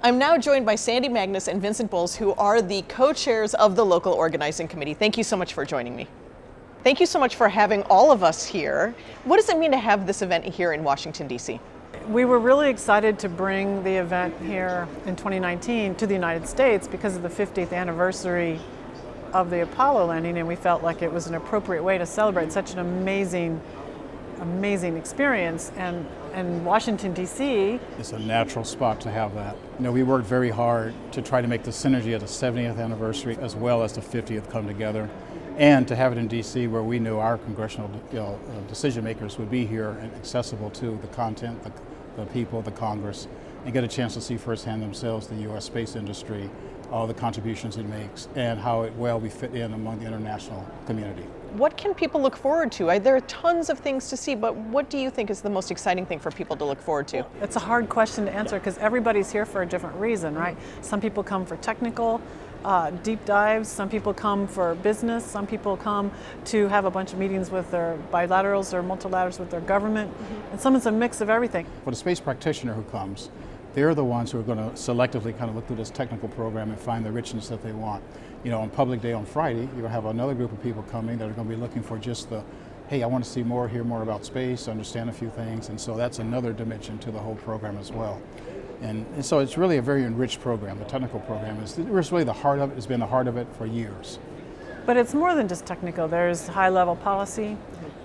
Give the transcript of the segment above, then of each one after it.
I'm now joined by Sandy Magnus and Vincent Boles, who are the co-chairs of the local organizing committee. Thank you so much for joining me. Thank you so much for having all of us here. What does it mean to have this event here in Washington, D.C.? We were really excited to bring the event here in 2019 to the United States because of the 50th anniversary of the Apollo landing, and we felt like it was an appropriate way to celebrate such an amazing experience. And Washington, D.C. It's a natural spot to have that. You know, we worked very hard to try to make the synergy of the 70th anniversary as well as the 50th come together, and to have it in D.C. where we knew our congressional decision makers would be here and accessible to the content, the people, the Congress, and get a chance to see firsthand themselves the U.S. space industry, all the contributions it makes, and how it we fit in among the international community. What can people look forward to? There are tons of things to see, but what do you think is the most exciting thing for people to look forward to? It's a hard question to answer because everybody's here for a different reason, right? Some people come for technical deep dives, some people come for business, some people come to have a bunch of meetings with their bilaterals or multilaterals with their government, and some it's a mix of everything. For the space practitioner who comes, they're the ones who are going to selectively kind of look through this technical program and find the richness that they want. You know, on Public Day on Friday, you're going to have another group of people coming that are going to be looking for just the, hey, I want to see more, hear more about space, understand a few things, and so that's another dimension to the whole program as well. And so it's really a very enriched program. The technical program is really the heart of it, has been the heart of it for years. But it's more than just technical. There's high-level policy.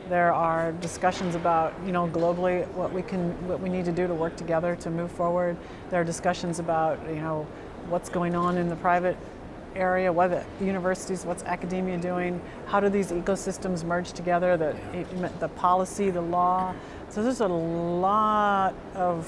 There are discussions about, globally what we need to do to work together to move forward. There are discussions about, what's going on in the private area, what the universities, what's academia doing, how do these ecosystems merge together, the policy, the law. So there's a lot of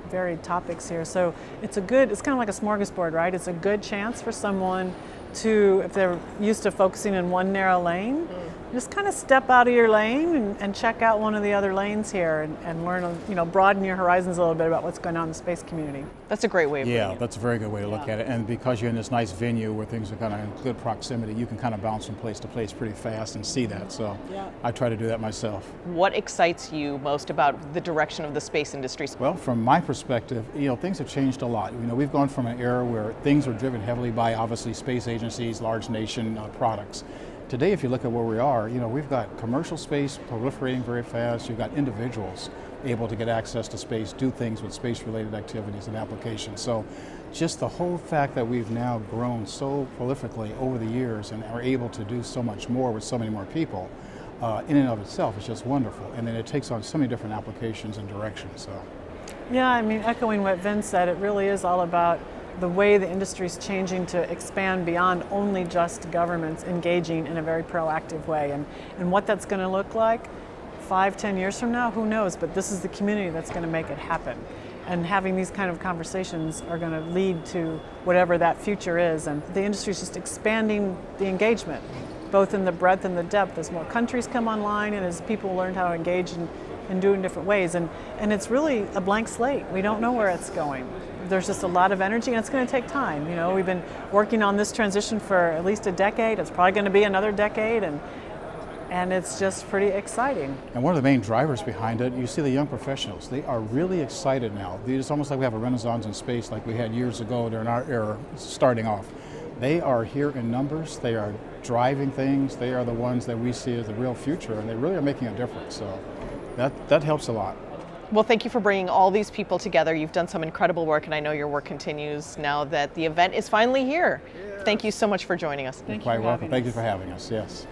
varied topics here. So it's kind of like a smorgasbord, right? It's a good chance for someone to, if they're used to focusing in one narrow lane, just kind of step out of your lane and check out one of the other lanes here and learn, broaden your horizons a little bit about what's going on in the space community. That's a great way of putting it. Yeah, that's a very good way to look at it. And because you're in this nice venue where things are kind of in good proximity, you can kind of bounce from place to place pretty fast and see that. So I try to do that myself. What excites you most about the direction of the space industry? Well, from my perspective, things have changed a lot. We've gone from an era where things were driven heavily by obviously space agencies, large nation products. Today, if you look at where we are, we've got commercial space proliferating very fast. You've got individuals able to get access to space, do things with space-related activities and applications. So just the whole fact that we've now grown so prolifically over the years and are able to do so much more with so many more people, in and of itself is just wonderful. And then it takes on so many different applications and directions. So. Yeah, echoing what Vince said, it really is all about the way the industry is changing to expand beyond only just governments engaging in a very proactive way. And what that's going to look like 5-10 years from now, who knows? But this is the community that's going to make it happen. And having these kind of conversations are going to lead to whatever that future is. And the industry is just expanding the engagement, both in the breadth and the depth as more countries come online and as people learn how to engage and do it in different ways. And it's really a blank slate. We don't know where it's going. There's just a lot of energy, and it's going to take time. We've been working on this transition for at least a decade. It's probably going to be another decade, and it's just pretty exciting. And one of the main drivers behind it, you see the young professionals. They are really excited now. It's almost like we have a renaissance in space like we had years ago during our era starting off. They are here in numbers. They are driving things. They are the ones that we see as the real future, and they really are making a difference. So that helps a lot. Well, thank you for bringing all these people together. You've done some incredible work, and I know your work continues now that the event is finally here. Thank you so much for joining us. You're quite welcome. Thank you for having us. Yes.